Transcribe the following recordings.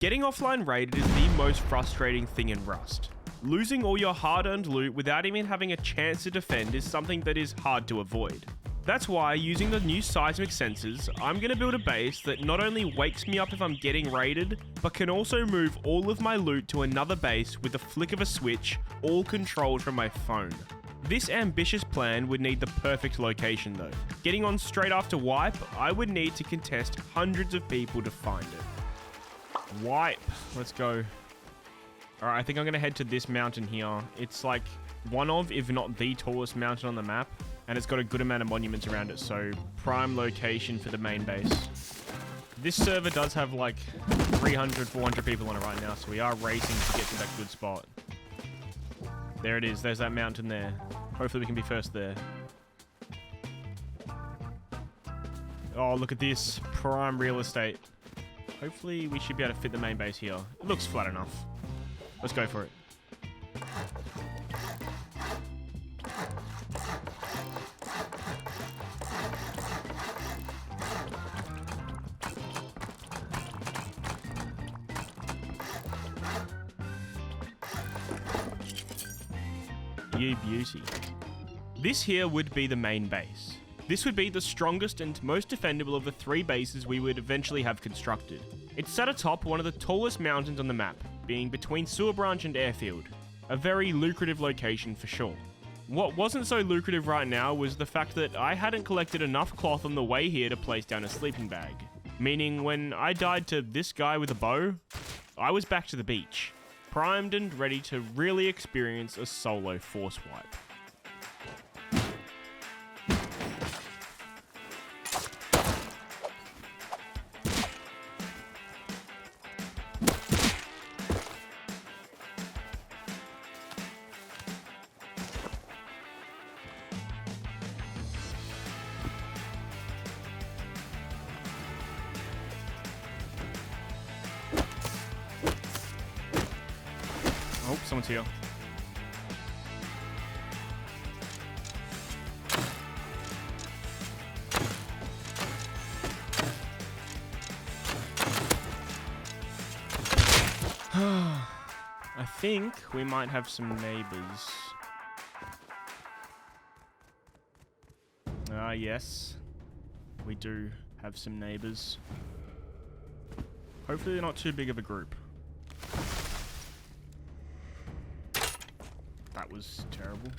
Getting offline raided is the most frustrating thing in Rust. Losing all your hard-earned loot without even having a chance to defend is something that is hard to avoid. That's why, using the new seismic sensors, I'm going to build a base that not only wakes me up if I'm getting raided, but can also move all of my loot to another base with the flick of a switch, all controlled from my phone. This ambitious plan would need the perfect location though. Getting on straight after wipe, I would need to contest hundreds of people to find it. Wipe. Let's go. Alright, I think I'm going to head to this mountain here. It's like one of, if not the tallest mountain on the map. And it's got a good amount of monuments around it, so prime location for the main base. This server does have like 300, 400 people on it right now, so we are racing to get to that good spot. There it is. There's that mountain there. Hopefully we can be first there. Oh, look at this. Prime real estate. Hopefully we should be able to fit the main base here. It looks flat enough. Let's go for it. You beauty. This here would be the main base. This would be the strongest and most defendable of the 3 bases we would eventually have constructed. It's sat atop one of the tallest mountains on the map, being between Sewer Branch and Airfield. A very lucrative location for sure. What wasn't so lucrative right now was the fact that I hadn't collected enough cloth on the way here to place down a sleeping bag. Meaning when I died to this guy with a bow, I was back to the beach. Primed and ready to really experience a solo force wipe. Oh, someone's here. I think we might have some neighbors. Yes. We do have some neighbors. Hopefully they're not too big of a group. That was terrible.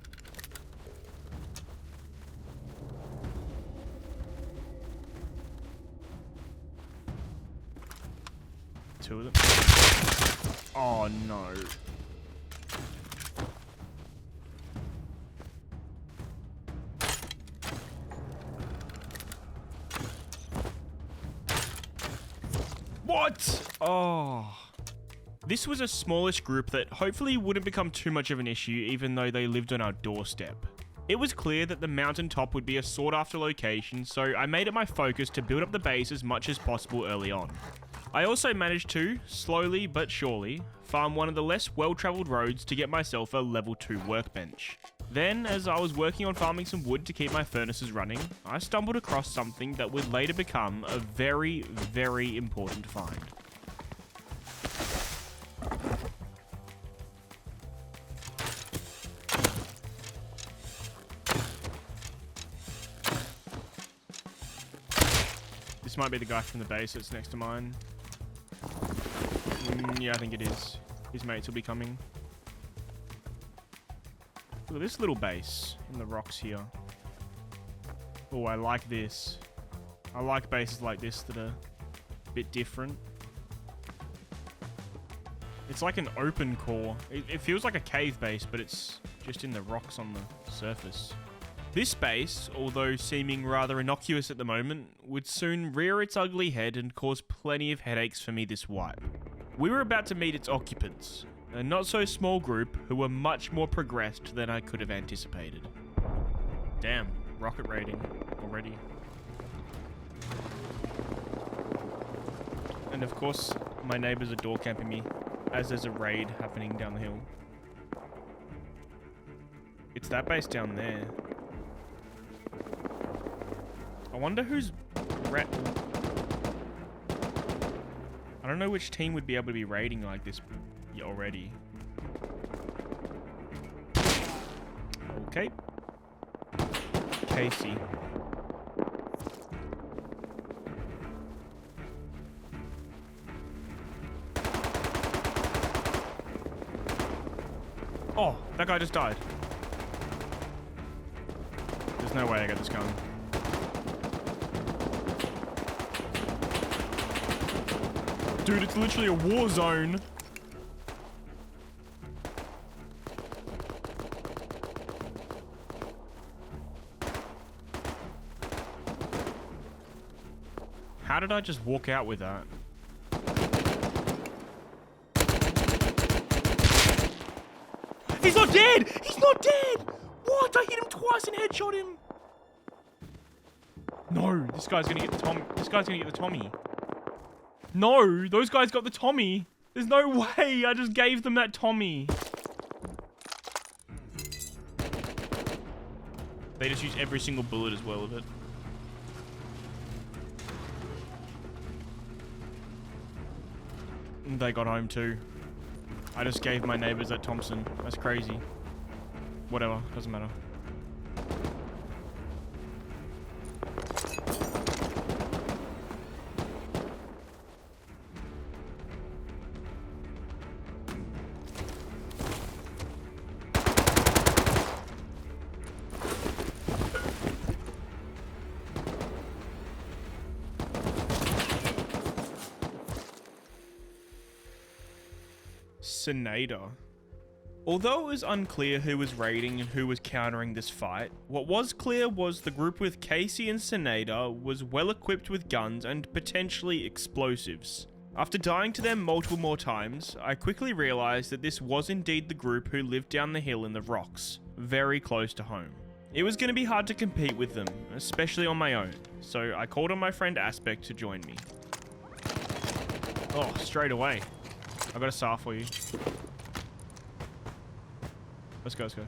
Two of them. Oh no. What? Oh. This was a smallish group that hopefully wouldn't become too much of an issue even though they lived on our doorstep. It was clear that the mountaintop would be a sought-after location, so I made it my focus to build up the base as much as possible early on. I also managed to, slowly but surely, farm one of the less well-travelled roads to get myself a level 2 workbench. Then, as I was working on farming some wood to keep my furnaces running, I stumbled across something that would later become a very, very important find. This might be the guy from the base that's next to mine. Yeah, I think it is. His mates will be coming. Look at this little base in the rocks here. Oh, I like this. I like bases like this that are a bit different. It's like an open core. It feels like a cave base, but it's just in the rocks on the surface. This base, although seeming rather innocuous at the moment, would soon rear its ugly head and cause plenty of headaches for me this wipe. We were about to meet its occupants, a not so small group who were much more progressed than I could have anticipated. Damn, rocket raiding already. And of course, my neighbors are door camping me as there's a raid happening down the hill. It's that base down there. I wonder who's I don't know which team would be able to be raiding like this already. Okay. Casey. Oh, that guy just died. There's no way I got this gun. Dude, it's literally a war zone. How did I just walk out with that? He's not dead! He's not dead! What? I hit him twice and headshot him. No, this guy's gonna get the Tommy. This guy's gonna get the Tommy. No, those guys got the Tommy. There's no way. I just gave them that Tommy. They just use every single bullet as well of it. They got home too. I just gave my neighbors that Thompson. That's crazy. Whatever, doesn't matter. Senator. Although it was unclear who was raiding and who was countering this fight, what was clear was the group with Casey and Senator was well equipped with guns and potentially explosives. After dying to them multiple more times, I quickly realized that this was indeed the group who lived down the hill in the rocks, very close to home. It was going to be hard to compete with them, especially on my own, so I called on my friend Aspect to join me. Oh, straight away. I got a SAR for you. Let's go, let's go.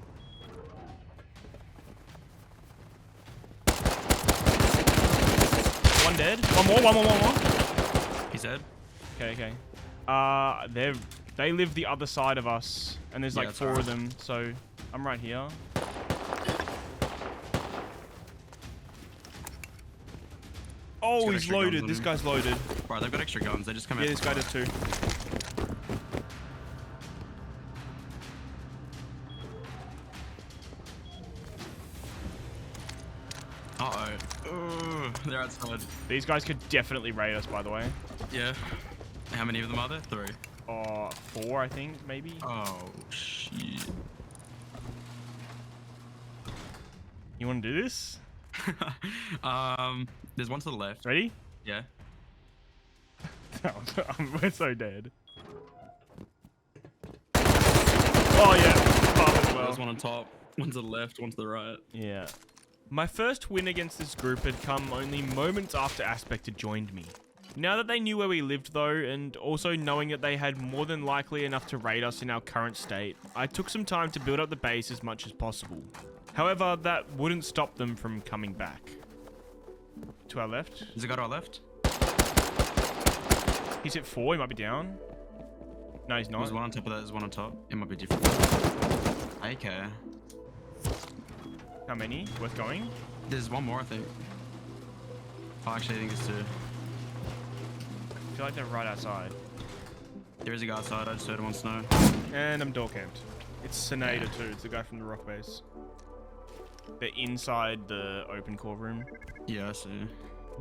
One dead. One more. He's dead. Okay. They live the other side of us, and there's like 4 of them, so I'm right here. Oh, he's loaded. This guy's loaded. Bro, they've got extra guns. They just come out. Yeah, this guy does too. They're outside. These guys could definitely raid us, by the way. Yeah. How many of them are there? 3. 4, I think, maybe. Oh, shit. You want to do this? There's one to the left. Ready? Yeah. We're so dead. Oh, yeah. Top as well. There's one on top. One to the left, one to the right. Yeah. My first win against this group had come only moments after Aspect had joined me. Now that they knew where we lived though, and also knowing that they had more than likely enough to raid us in our current state, I took some time to build up the base as much as possible. However, that wouldn't stop them from coming back. To our left. There's a guy to our left. He's hit 4, he might be down. No, he's not. There's one on top of that, there's one on top. It might be different. Okay. How many? Worth going? There's one more, I think. Oh, actually, I think it's 2. I feel like they're right outside. There is a guy outside, I just heard him on snow. And I'm door camped. It's Senator too, it's the guy from the rock base. They're inside the open core room. Yeah, I see.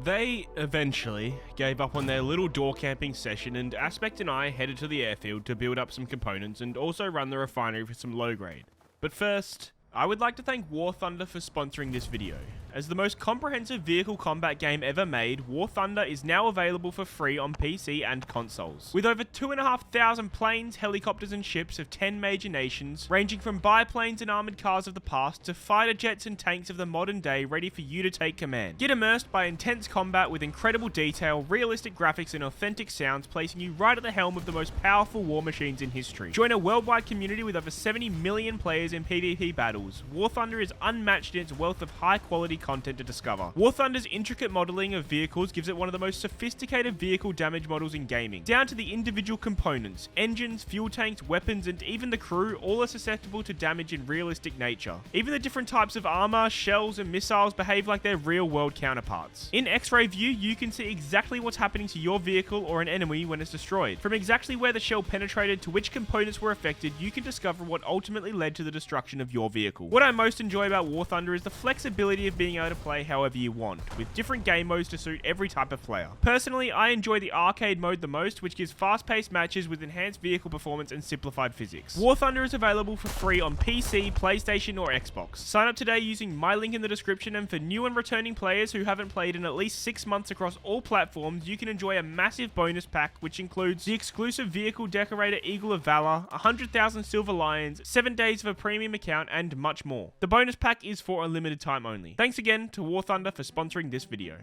They eventually gave up on their little door camping session, and Aspect and I headed to the airfield to build up some components and also run the refinery for some low grade. But first, I would like to thank War Thunder for sponsoring this video. As the most comprehensive vehicle combat game ever made, War Thunder is now available for free on PC and consoles. With over 2,500 planes, helicopters and ships of 10 major nations, ranging from biplanes and armoured cars of the past to fighter jets and tanks of the modern day ready for you to take command. Get immersed by intense combat with incredible detail, realistic graphics and authentic sounds, placing you right at the helm of the most powerful war machines in history. Join a worldwide community with over 70 million players in PvP battles. War Thunder is unmatched in its wealth of high quality content to discover. War Thunder's intricate modeling of vehicles gives it one of the most sophisticated vehicle damage models in gaming. Down to the individual components, engines, fuel tanks, weapons, and even the crew all are susceptible to damage in realistic nature. Even the different types of armor, shells, and missiles behave like their real-world counterparts. In X-ray view, you can see exactly what's happening to your vehicle or an enemy when it's destroyed. From exactly where the shell penetrated to which components were affected, you can discover what ultimately led to the destruction of your vehicle. What I most enjoy about War Thunder is the flexibility of being able to play however you want, with different game modes to suit every type of player. Personally, I enjoy the arcade mode the most, which gives fast-paced matches with enhanced vehicle performance and simplified physics. War Thunder is available for free on PC, PlayStation, or Xbox. Sign up today using my link in the description, and for new and returning players who haven't played in at least 6 months across all platforms, you can enjoy a massive bonus pack which includes the exclusive vehicle decorator Eagle of Valor, 100,000 Silver Lions, 7 days of a premium account, and much more. The bonus pack is for a limited time only. Thanks again to War Thunder for sponsoring this video.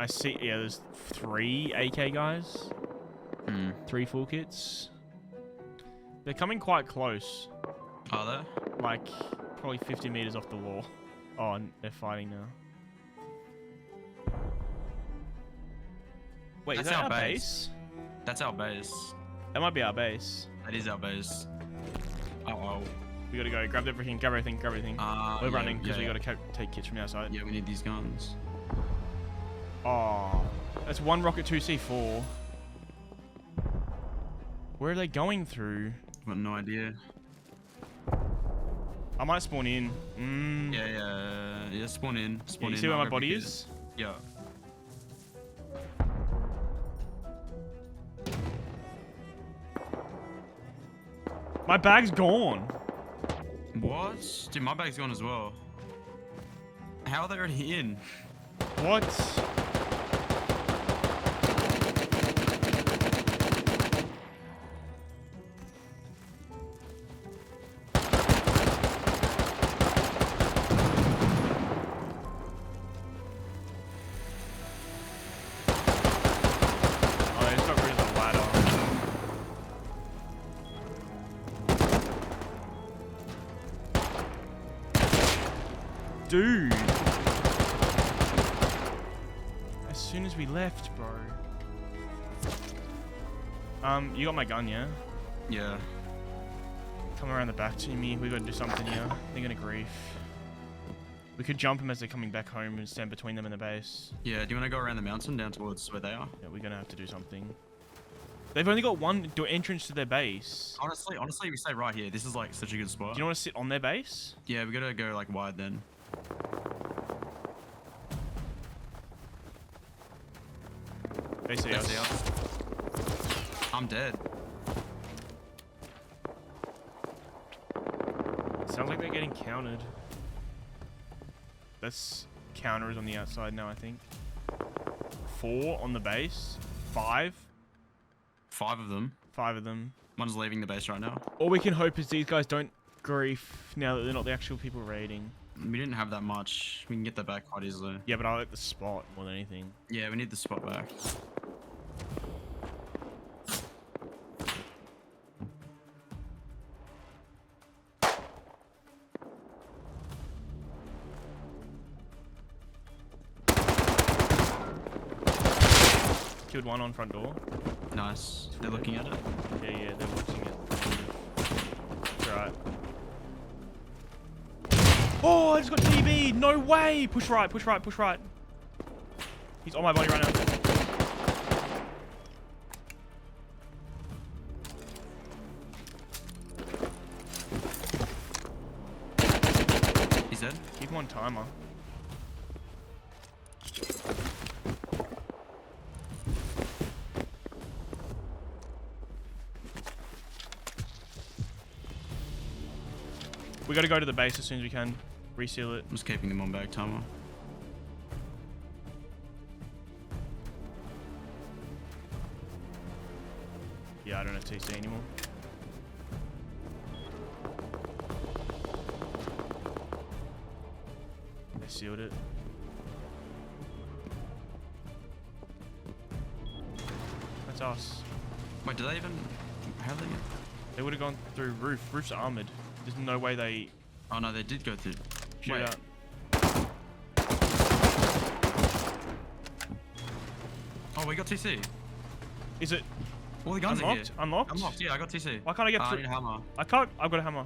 I see, yeah, there's 3 AK guys. 3 full kits. They're coming quite close. Are they? Like, probably 50 meters off the wall. Oh, and they're fighting now. Wait, That's is that our our base. base? That's our base. That might be our base. That is our base. Oh. We gotta go. Grab everything, grab everything, grab everything. We're running because we gotta take kits from outside. Yeah, we need these guns. Oh, that's 1 rocket 2C4. Where are they going through? I've got no idea. I might spawn in. Yeah, spawn in. Spawn in. You see where my body is? Yeah. My bag's gone. What? Dude, my bag's gone as well. How are they already in? What? Dude. As soon as we left, bro. You got my gun, yeah? Yeah. Come around the back to me. We gotta do something here. They're gonna grief. We could jump them as they're coming back home and stand between them and the base. Yeah, do you want to go around the mountain down towards where they are? Yeah, we're gonna have to do something. They've only got one entrance to their base. Honestly, we stay right here. This is like such a good spot. Do you want to sit on their base? Yeah, we gotta go like wide then. They see us. I'm dead. Sounds like they're getting countered. That's counters on the outside now, I think. 4 on the base. 5. 5 of them. 5 of them. One's leaving the base right now. All we can hope is these guys don't grief now that they're not the actual people raiding. We didn't have that much. We can get that back quite easily. Yeah, but I like the spot more than anything. Yeah, we need the spot back. Killed one on front door. Nice. They're looking at it. Yeah, they're watching it. Right. Oh, I just got TB'd. No way. Push right, push right, push right. He's on my body right now. He's dead. Keep him on timer. We gotta go to the base as soon as we can. Reseal it. I'm just keeping them on back timer. Yeah, I don't have TC anymore. sealed it. That's us. Wait, did they even? How did they get? They would have gone through roof. Roof's armored. There's no way they. Oh no, they did go through. Shoot Wait. out. Oh, we got TC. Is it All the guns are here. unlocked? Unlocked. Yeah, I got TC. Why can't I get I through? need a hammer. I can't. I've got a hammer.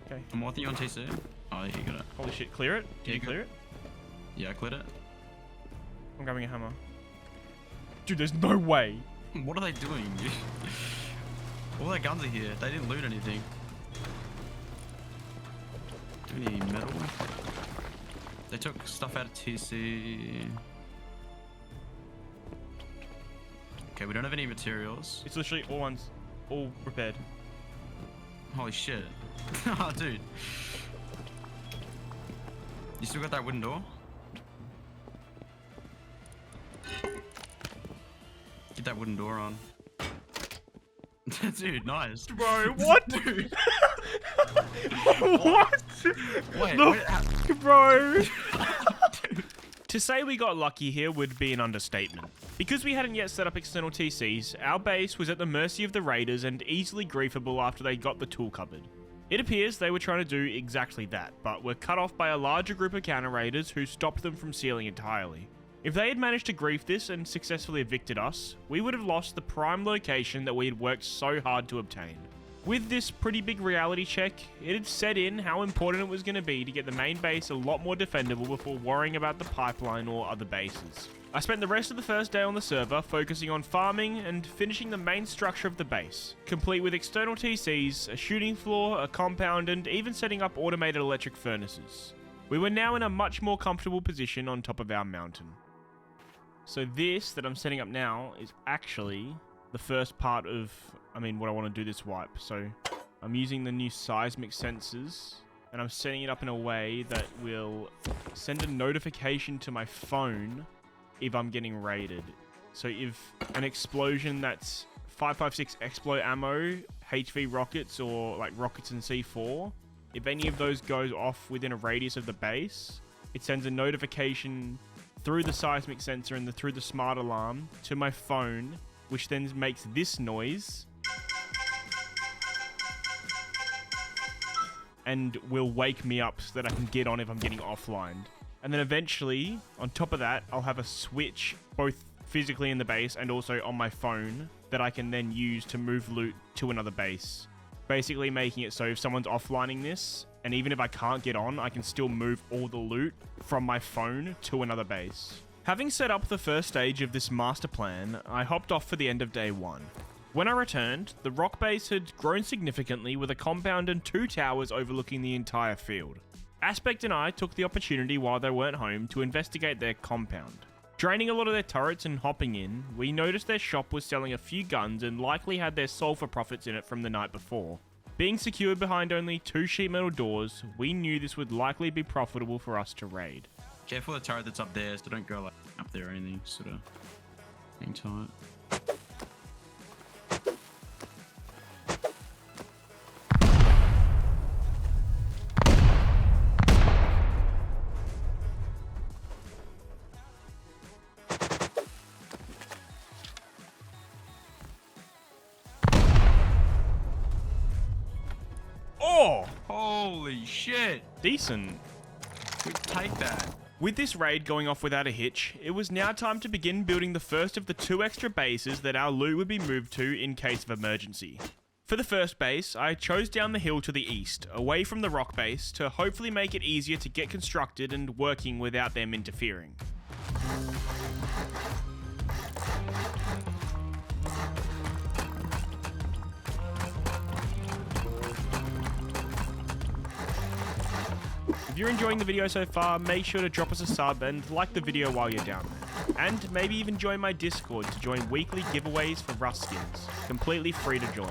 Okay. I'm working you on TC. Oh, yeah, you got it. Holy shit! Clear it. Did Yeah, you good. clear it? Yeah, I cleared it. I'm grabbing a hammer. Dude, there's no way. What are they doing? All their guns are here. They didn't loot anything. Do we need metal? They took stuff out of TC. Okay, we don't have any materials. It's literally all repaired. Holy shit. Oh, dude. You still got that wooden door? Get that wooden door on. Dude, nice. Bro, what? Dude. What? Wait, Look, wait, how- bro. To say we got lucky here would be an understatement. Because we hadn't yet set up external TCs, our base was at the mercy of the raiders and easily griefable after they got the tool cupboard. It appears they were trying to do exactly that, but were cut off by a larger group of counter raiders who stopped them from sealing entirely. If they had managed to grief this and successfully evicted us, we would have lost the prime location that we had worked so hard to obtain. With this pretty big reality check, it had set in how important it was going to be to get the main base a lot more defendable before worrying about the pipeline or other bases. I spent the rest of the first day on the server focusing on farming and finishing the main structure of the base, complete with external TCs, a shooting floor, a compound, and even setting up automated electric furnaces. We were now in a much more comfortable position on top of our mountain. So this that I'm setting up now is actually the first part of, what I want to do this wipe. So I'm using the new seismic sensors and I'm setting it up in a way that will send a notification to my phone if I'm getting raided. So if an explosion that's 5.56 Explo ammo, HV rockets, or like rockets in C4, if any of those goes off within a radius of the base, it sends a notification through the seismic sensor and through the smart alarm to my phone, which then makes this noise and will wake me up so that I can get on if I'm getting offlined. And then eventually, on top of that, I'll have a switch both physically in the base and also on my phone that I can then use to move loot to another base. Basically making it so if someone's offlining this, and even if I can't get on, I can still move all the loot from my phone to another base. Having set up the first stage of this master plan, I hopped off for the end of day 1. When I returned, the rock base had grown significantly with a compound and 2 towers overlooking the entire field. Aspect and I took the opportunity while they weren't home to investigate their compound. Draining a lot of their turrets and hopping in, we noticed their shop was selling a few guns and likely had their sulfur profits in it from the night before. Being secured behind only 2 sheet metal doors, we knew this would likely be profitable for us to raid. Careful the turret that's up there, so don't go like up there or anything. Sort of hang tight. Oh! Holy shit! Decent. We take that. With this raid going off without a hitch, it was now time to begin building the first of the 2 extra bases that our loot would be moved to in case of emergency. For the first base, I chose down the hill to the east, away from the rock base, to hopefully make it easier to get constructed and working without them interfering. If you're enjoying the video so far, make sure to drop us a sub and like the video while you're down there. And maybe even join my Discord to join weekly giveaways for Rust skins. Completely free to join.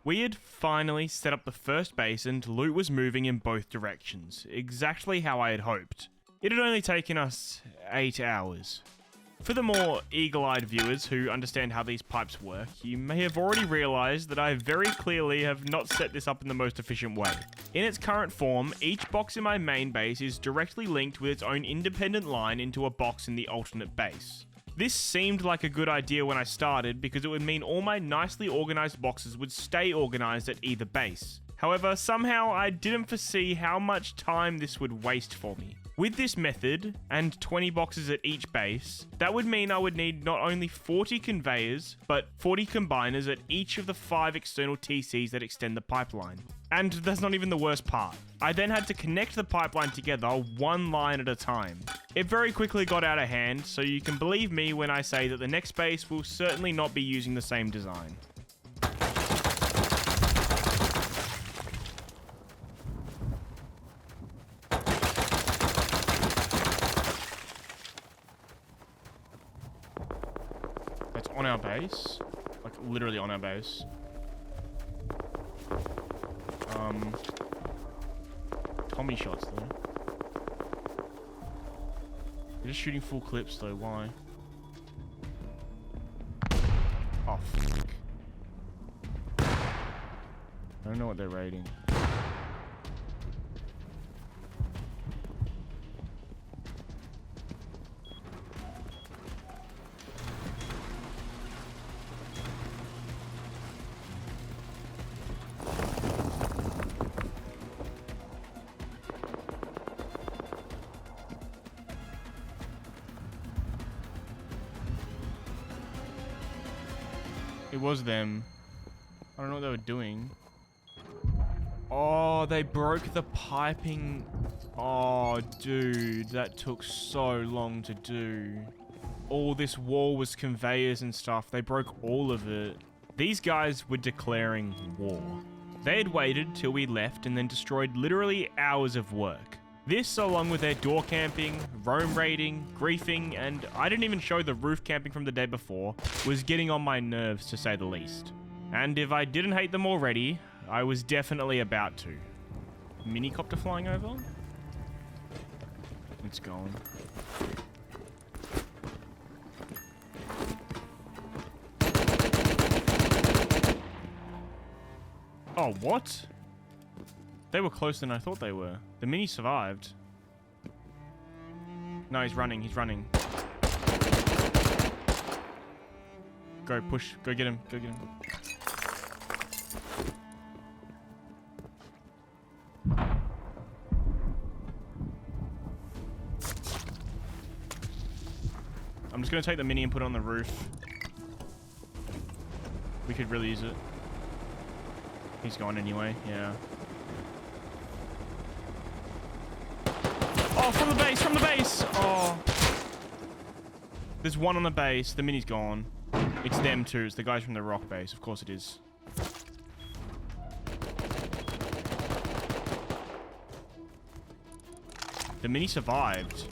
We had finally set up the first base and loot was moving in both directions, exactly how I had hoped. It had only taken us 8 hours. For the more eagle-eyed viewers who understand how these pipes work, you may have already realized that I very clearly have not set this up in the most efficient way. In its current form, each box in my main base is directly linked with its own independent line into a box in the alternate base. This seemed like a good idea when I started because it would mean all my nicely organized boxes would stay organized at either base. However, somehow I didn't foresee how much time this would waste for me. With this method, and 20 boxes at each base, that would mean I would need not only 40 conveyors, but 40 combiners at each of the 5 external TCs that extend the pipeline. And that's not even the worst part. I then had to connect the pipeline together one line at a time. It very quickly got out of hand, so you can believe me when I say that the next base will certainly not be using the same design. That's on our base. Like, literally on our base. Tommy shots, though. They're just shooting full clips, though. Why? Oh, fuck. I don't know what they're raiding. It was them. I don't know what they were doing. Oh, they broke the piping. Oh, dude, that took so long to do. All this wall was conveyors and stuff. They broke all of it. These guys were declaring war. They had waited till we left and then destroyed literally hours of work. This, along with their door camping, roam raiding, griefing, and I didn't even show the roof camping from the day before, was getting on my nerves to say the least. And if I didn't hate them already, I was definitely about to. Minicopter flying over? It's going. Oh, what? They were closer than I thought they were. The mini survived. No, he's running. He's running. Go, push. Go get him. Go get him. I'm just going to take the mini and put it on the roof. We could really use it. He's gone anyway, yeah. Oh, from the base, from the base! Oh. There's one on the base. The mini's gone. It's them too. It's the guys from the rock base. Of course it is. The mini survived.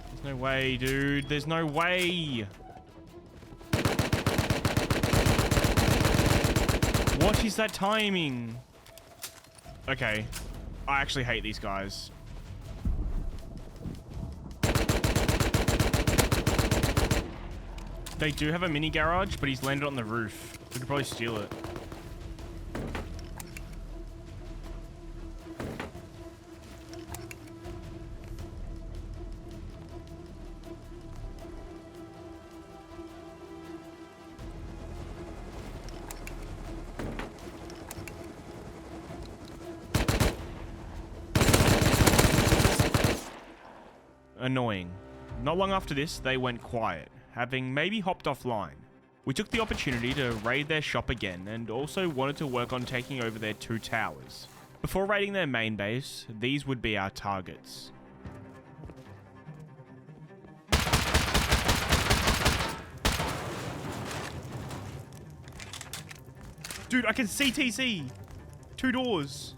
There's no way, dude. There's no way. What is that timing? Okay. I actually hate these guys. They do have a mini garage, but he's landed on the roof. We could probably steal it. Annoying. Not long after this, they went quiet, having maybe hopped offline. We took the opportunity to raid their shop again and also wanted to work on taking over their 2 towers. Before raiding their main base, these would be our targets. Dude, I can see TC! 2 doors!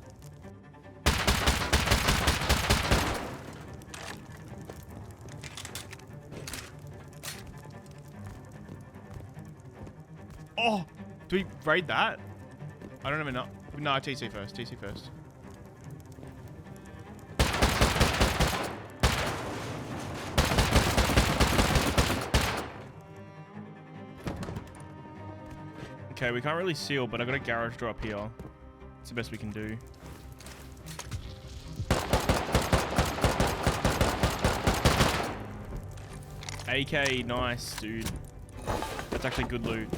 Oh, do we raid that? I don't even know. No, TC first. TC first. Okay, we can't really seal, but I got a garage door up here. It's the best we can do. AK, nice, dude. That's actually good loot.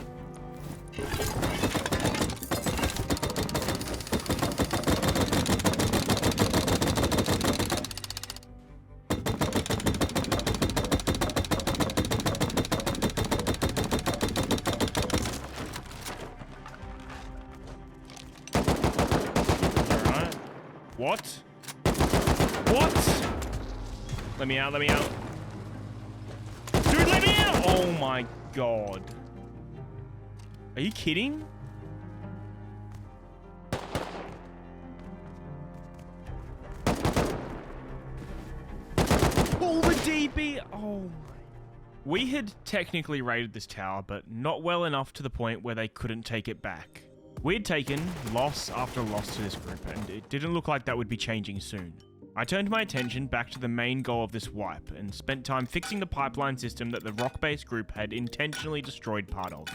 Alright. What? What? Let me out, let me out. Dude, let me out! Oh my god. Are you kidding? Oh, the DB! Oh my. We had technically raided this tower, but not well enough to the point where they couldn't take it back. We had taken loss after loss to this group, and it didn't look like that would be changing soon. I turned my attention back to the main goal of this wipe, and spent time fixing the pipeline system that the rock-based group had intentionally destroyed part of.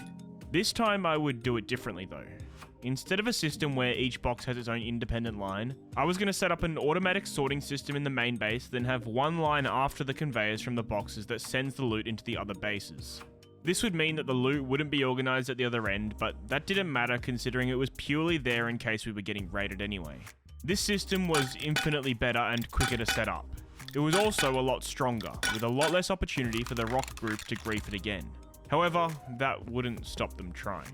This time I would do it differently though. Instead of a system where each box has its own independent line, I was going to set up an automatic sorting system in the main base, then have one line after the conveyors from the boxes that sends the loot into the other bases. This would mean that the loot wouldn't be organized at the other end, but that didn't matter considering it was purely there in case we were getting raided anyway. This system was infinitely better and quicker to set up. It was also a lot stronger, with a lot less opportunity for the rock group to grief it again. However, that wouldn't stop them trying.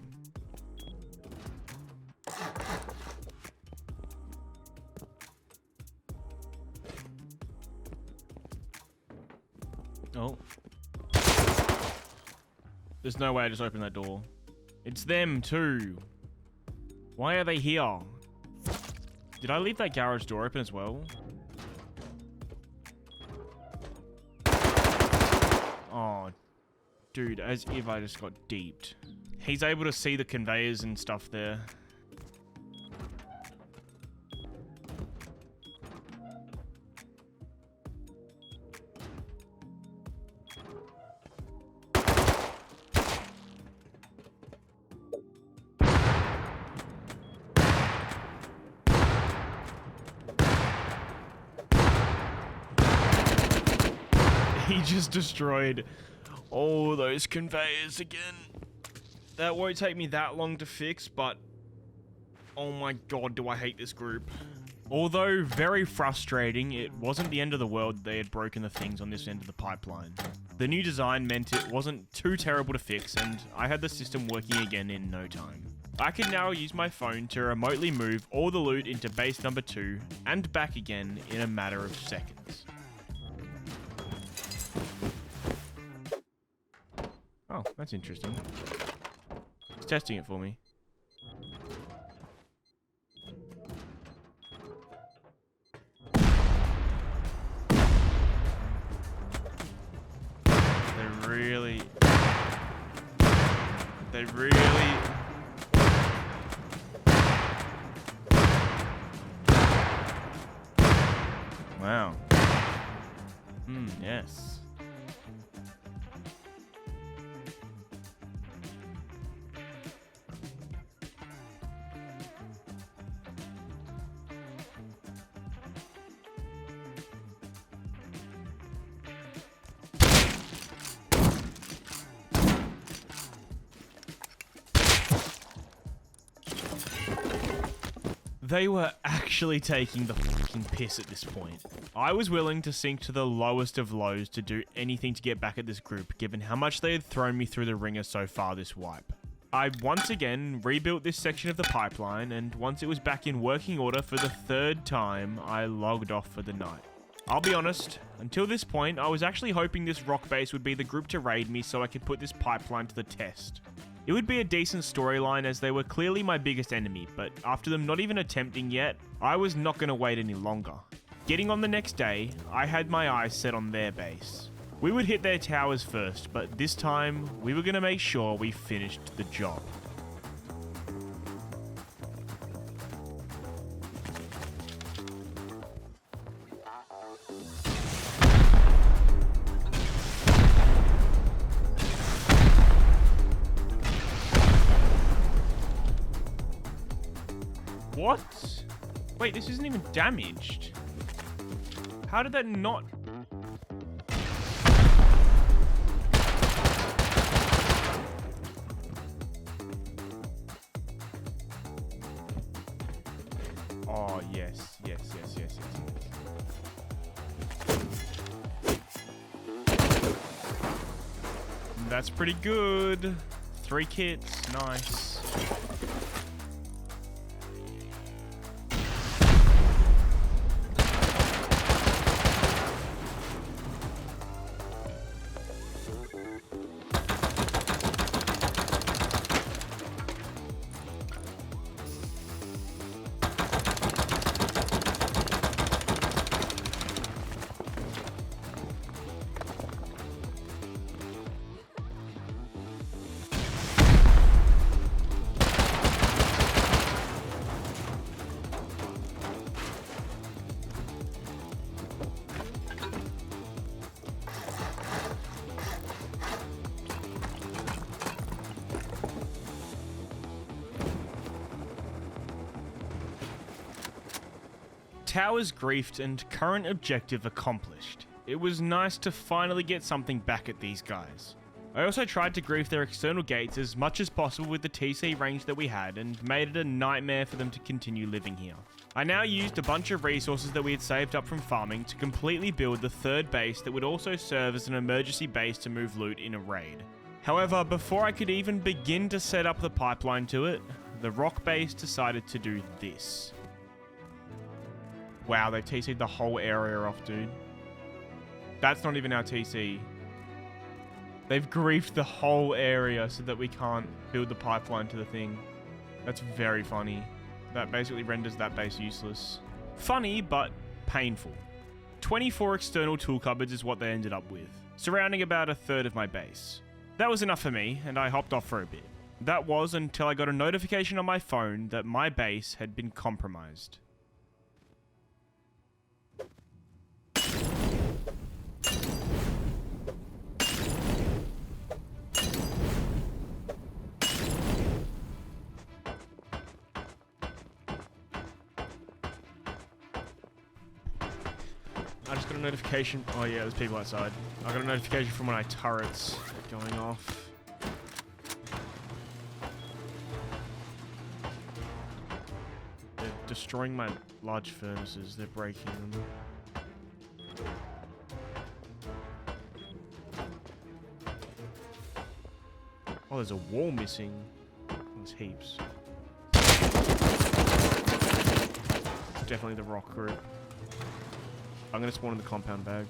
Oh. There's no way I just opened that door. It's them too. Why are they here? Did I leave that garage door open as well? Oh, dude, as if I just got deeped. He's able to see the conveyors and stuff there. He just destroyed all those conveyors again. That won't take me that long to fix, but oh my god, do I hate this group. Although very frustrating, it wasn't the end of the world that they had broken the things on this end of the pipeline. The new design meant it wasn't too terrible to fix, and I had the system working again in no time. I can now use my phone to remotely move all the loot into base number 2 and back again in a matter of seconds. Oh, that's interesting. It's testing it for me. They really... Wow. Yes. They were actually taking the fucking piss at this point. I was willing to sink to the lowest of lows to do anything to get back at this group, given how much they had thrown me through the ringer so far this wipe. I once again rebuilt this section of the pipeline, and once it was back in working order for the 3rd time, I logged off for the night. I'll be honest, until this point, I was actually hoping this rock base would be the group to raid me so I could put this pipeline to the test. It would be a decent storyline as they were clearly my biggest enemy, but after them not even attempting yet, I was not going to wait any longer. Getting on the next day, I had my eyes set on their base. We would hit their towers first, but this time, we were going to make sure we finished the job. What? Wait, this isn't even damaged. How did that not... Oh, yes. Yes, yes, yes, yes, yes. That's pretty good. 3 kits. Nice. Towers griefed and current objective accomplished. It was nice to finally get something back at these guys. I also tried to grief their external gates as much as possible with the TC range that we had and made it a nightmare for them to continue living here. I now used a bunch of resources that we had saved up from farming to completely build the 3rd base that would also serve as an emergency base to move loot in a raid. However, before I could even begin to set up the pipeline to it, the rock base decided to do this. Wow, they TC'd the whole area off, dude. That's not even our TC. They've griefed the whole area so that we can't build the pipeline to the thing. That's very funny. That basically renders that base useless. Funny, but painful. 24 external tool cupboards is what they ended up with, surrounding about 1/3 of my base. That was enough for me, and I hopped off for a bit. That was until I got a notification on my phone that my base had been compromised. I just got a notification. Oh yeah, there's people outside. I got a notification from one of my turrets going off. They're destroying my large furnaces. They're breaking them. Oh, there's a wall missing. There's heaps. Definitely the rock group. I'm gonna spawn in the compound bag.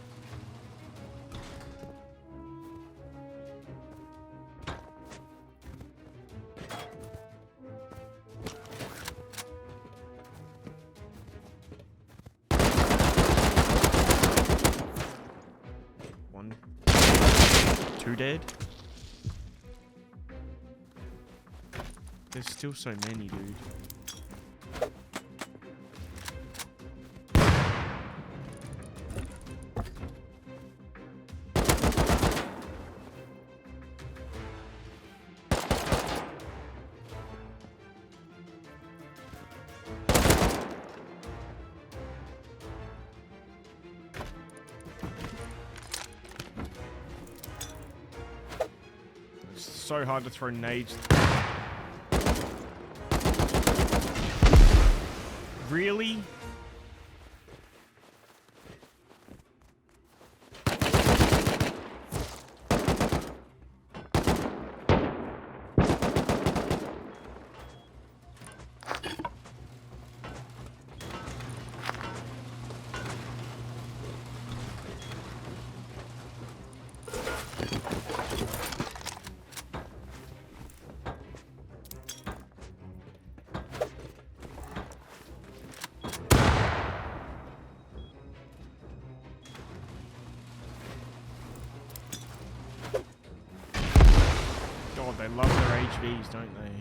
One. 2 dead. There's still so many, dude. So hard to throw nades. Really? God, they love their HVs, don't they?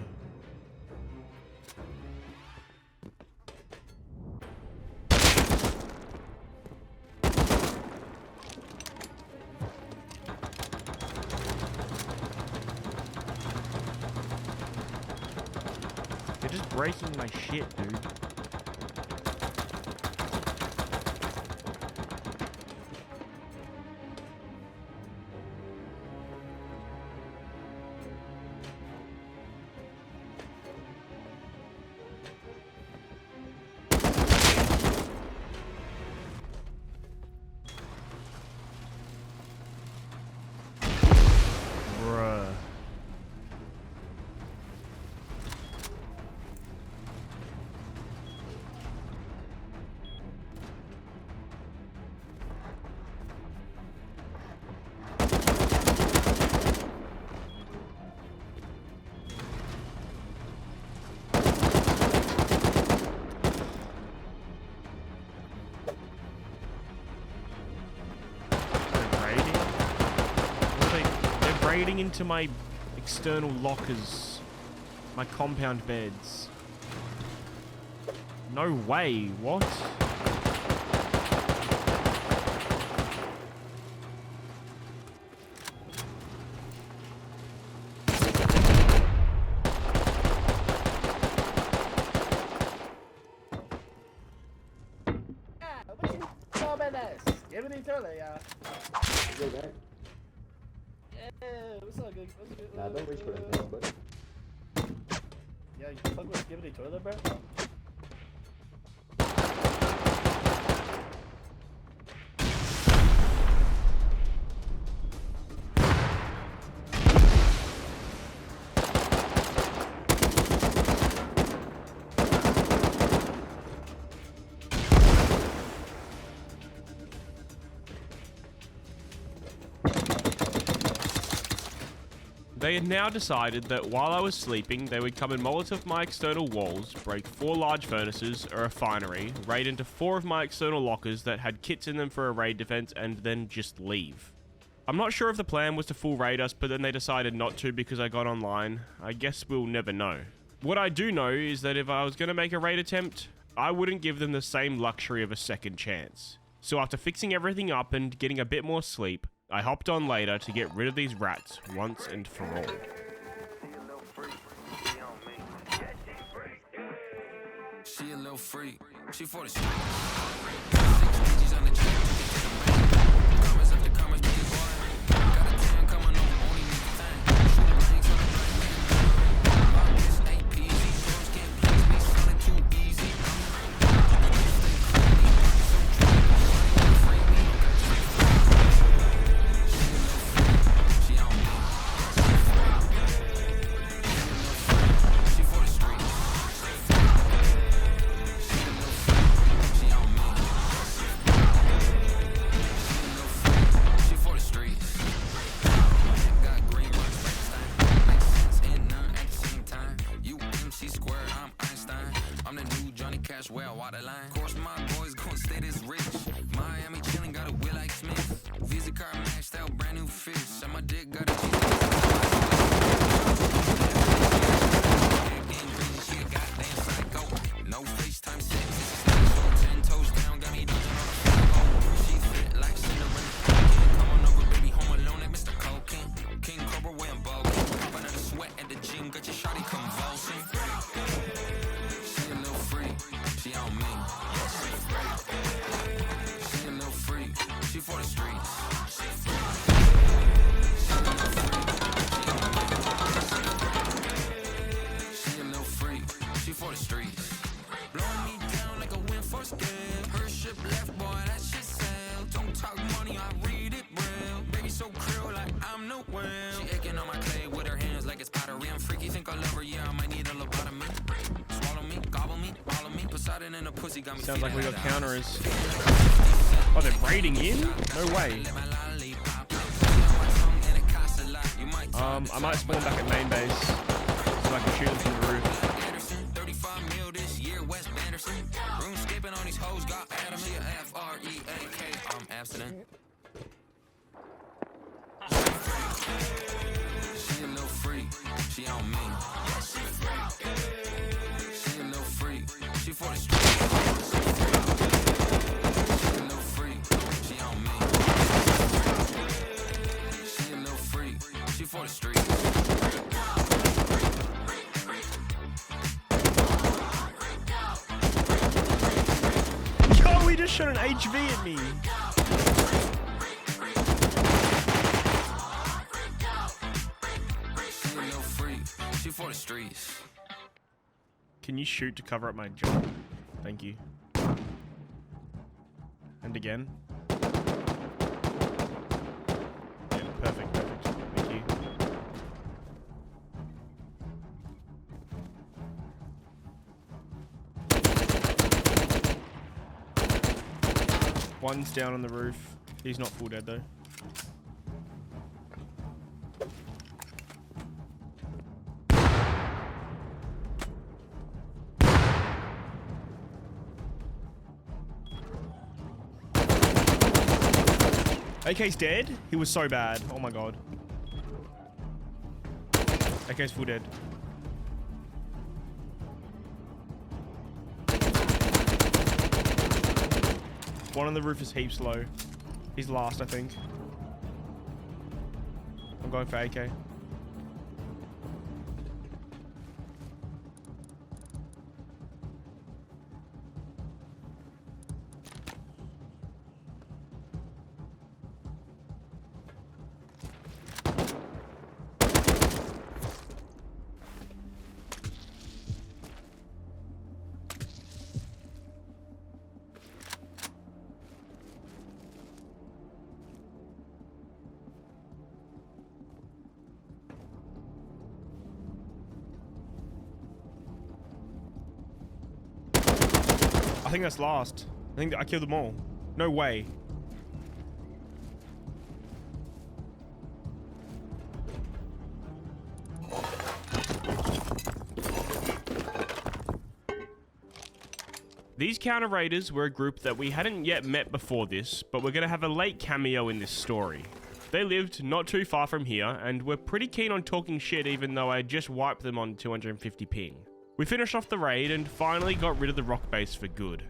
They're just breaking my shit, dude. Bruh. They're raiding into my external lockers, my compound beds. No way, what? Go back. What's up, good? What's good? Nah, don't reach for that thing, buddy. Yeah, you fuck with Skibbity Toilet, bro? They had now decided that while I was sleeping, they would come and Molotov my external walls, break 4 large furnaces, a refinery, raid into 4 of my external lockers that had kits in them for a raid defense, and then just leave. I'm not sure if the plan was to full raid us, but then they decided not to because I got online. I guess we'll never know. What I do know is that if I was going to make a raid attempt, I wouldn't give them the same luxury of a second chance. So after fixing everything up and getting a bit more sleep, I hopped on later to get rid of these rats once and for all. She a little freak. She for the street. 6 digits on the check. Comments after comments, big boy. Got a 10 coming over, only need the thing. Shoot a lane, tryna break, make it burn. My wrist ain't peasy. Girls can't please me, sounding too easy. Stay clean, so true. Free me, okay. She a little freak. She on me. She for the street. Well, waterline. Of course, my boys gon' stay this rich. Miami chillin', got a wheel like Smith. Visa card maxed out, brand new fish. And my dick got a she a goddamn psycho. No FaceTime sex. 10 toes down, got me dodging on the floor. She fit like Cinderella. Come on over, baby, home alone at Mr. Cocaine. King Cobra wearing bulk. Under the sweat at the gym, got your shawty convulsing. She a little freak. She on me. She a little freak. She for the streets. She a little freak. She for the streets. Blowing me down like a wind for scale. Her ship left, boy, that shit sail. Don't talk money, I read it real. Baby so krill like I'm no whale. She aching on my clay with her hands like it's pottery. I'm freaky, think I love her, yeah, I might need a lobotomy. Swallow me, gobble me, follow me. Poseidon in a pussy got me. Sounds like we got counters. Oh, they're raiding in? No way. I might spawn back at main base so I can shoot them from the roof. 35 mil this year, West Banderson. Room skipping on these hoes, got Adam. She a F-R-E-A-K. I'm abstinent. She a little freak. She on me. She a little freak. She for the street. She a little freak. She on me. She a little freak. She for the street. shot an HV at me. She a little freak. She for the streets. Can you shoot to cover up my jump? Thank you. And again. Yeah, perfect, perfect. Thank you. One's down on the roof. He's not full dead though. AK's dead? He was so bad. Oh my god. AK's full dead. One on the roof is heaps low. He's last, I think. I'm going for AK. I think that's last. I think I killed them all. No way. These counter raiders were a group that we hadn't yet met before this, but we're going to have a late cameo in this story. They lived not too far from here, and were pretty keen on talking shit even though I just wiped them on 250 ping. We finished off the raid and finally got rid of the rock base for good.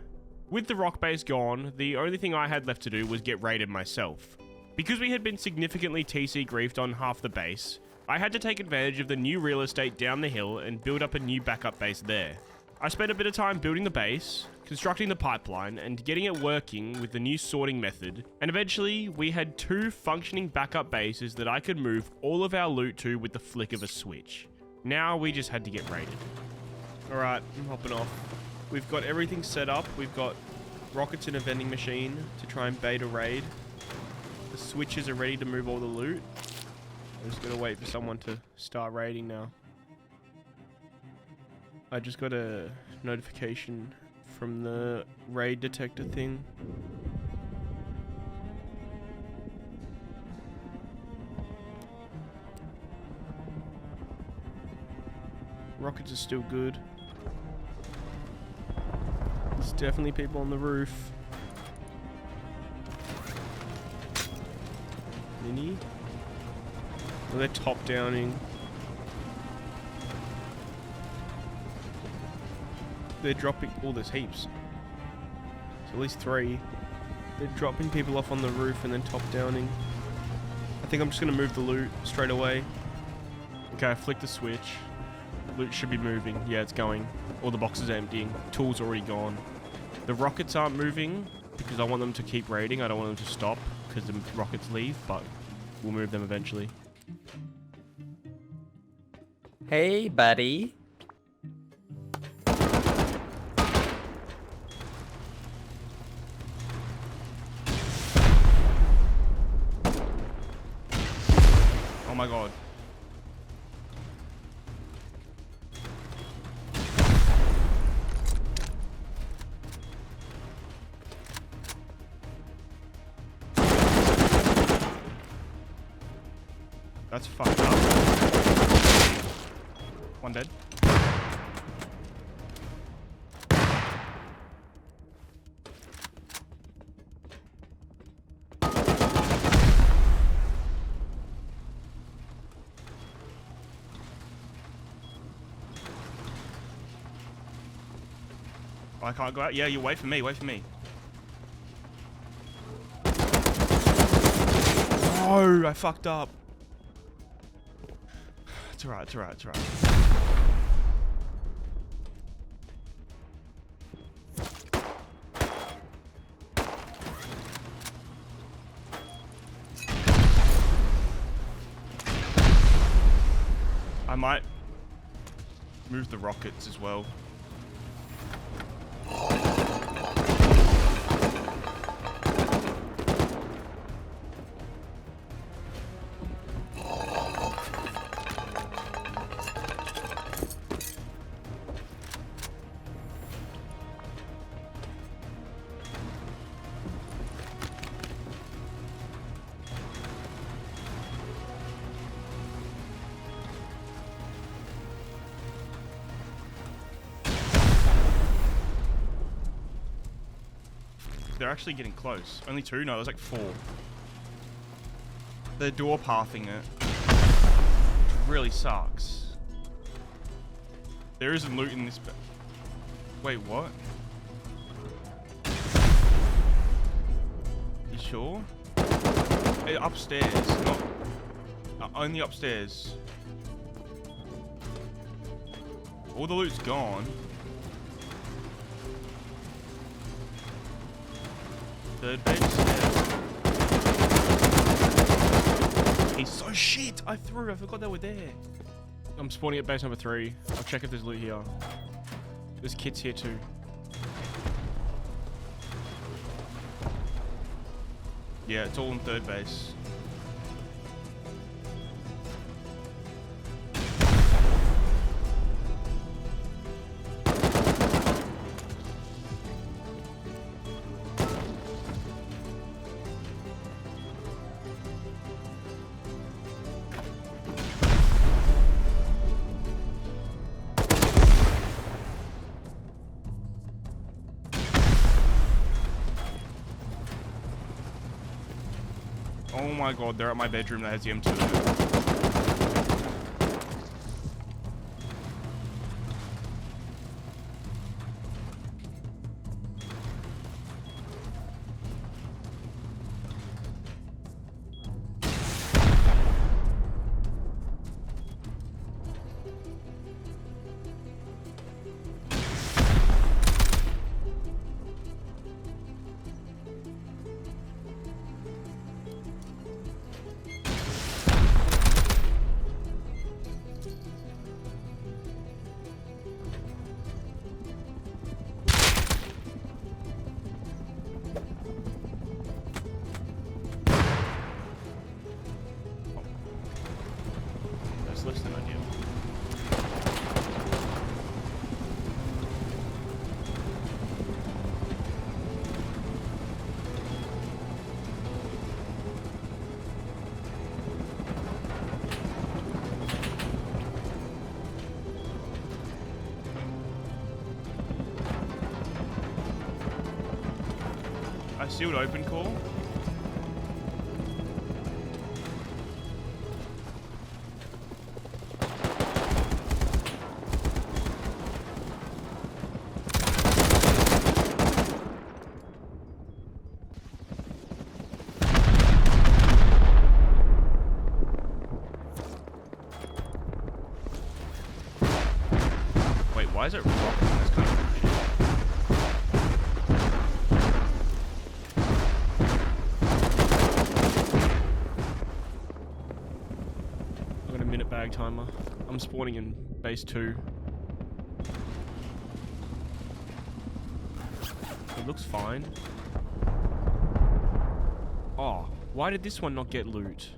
With the rock base gone, the only thing I had left to do was get raided myself. Because we had been significantly TC griefed on half the base, I had to take advantage of the new real estate down the hill and build up a new backup base there. I spent a bit of time building the base, constructing the pipeline, and getting it working with the new sorting method, and eventually we had 2 functioning backup bases that I could move all of our loot to with the flick of a switch. Now we just had to get raided. Alright, I'm hopping off. We've got everything set up. We've got rockets in a vending machine to try and bait a raid. The switches are ready to move all the loot. I'm just gonna wait for someone to start raiding now. I just got a notification from the raid detector thing. Rockets are still good. There's definitely people on the roof. Mini? Oh, they're top downing. They're dropping. Oh, there's heaps. There's at least 3. They're dropping people off on the roof and then top downing. I think I'm just gonna move the loot straight away. Okay, I flicked the switch. Loot should be moving. Yeah, it's going. All the boxes are emptying. Tools already gone. The rockets aren't moving because I want them to keep raiding. I don't want them to stop because the rockets leave, but we'll move them eventually. Hey, buddy. Oh my god. That's fucked up. One dead. I can't go out. Yeah, you wait for me. Wait for me. Oh, I fucked up. It's alright, it's alright, it's alright. I might move the rockets as well. They're actually getting close. Only 2? No, there's like 4. They're door pathing it. Which really sucks. There isn't loot in this. Wait, what? You sure? Upstairs, not. Only upstairs. All the loot's gone. Third base. He's so shit. I forgot they were there. I'm spawning at base number 3. I'll check if there's loot here. There's kits here too. Yeah, it's all in third base. Oh my god, they're at my bedroom that has the M2 in it. Listening on you. I sealed open call. Why is it rocking this kind of shit? I've got a minute bag timer. I'm spawning in base 2. It looks fine. Oh, why did this one not get loot?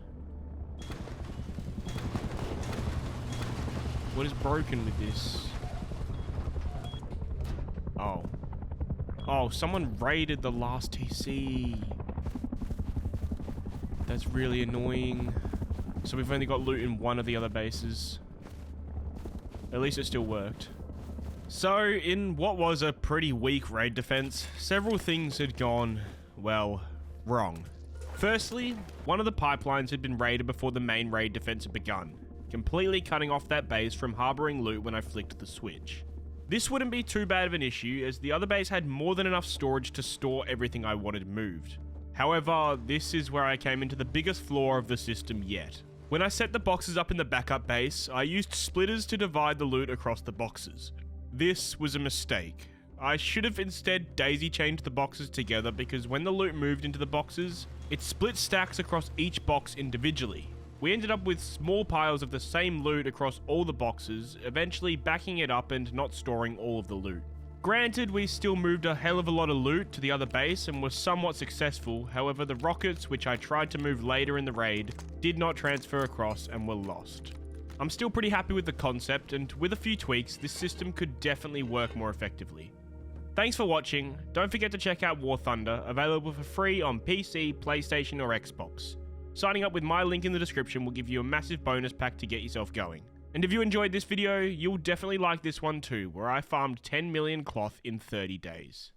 What is broken with this? Oh. Oh, someone raided the last TC. That's really annoying. So we've only got loot in one of the other bases. At least it still worked. So, in what was a pretty weak raid defense, several things had gone, well, wrong. Firstly, one of the pipelines had been raided before the main raid defense had begun, completely cutting off that base from harboring loot when I flicked the switch. This wouldn't be too bad of an issue, as the other base had more than enough storage to store everything I wanted moved. However, this is where I came into the biggest flaw of the system yet. When I set the boxes up in the backup base, I used splitters to divide the loot across the boxes. This was a mistake. I should have instead daisy-chained the boxes together, because when the loot moved into the boxes, it split stacks across each box individually. We ended up with small piles of the same loot across all the boxes, eventually backing it up and not storing all of the loot. Granted, we still moved a hell of a lot of loot to the other base and were somewhat successful, however the rockets, which I tried to move later in the raid, did not transfer across and were lost. I'm still pretty happy with the concept, and with a few tweaks, this system could definitely work more effectively. Thanks for watching. Don't forget to check out War Thunder, available for free on PC, PlayStation or Xbox. Signing up with my link in the description will give you a massive bonus pack to get yourself going. And if you enjoyed this video, you'll definitely like this one too, where I farmed 10 million cloth in 30 days.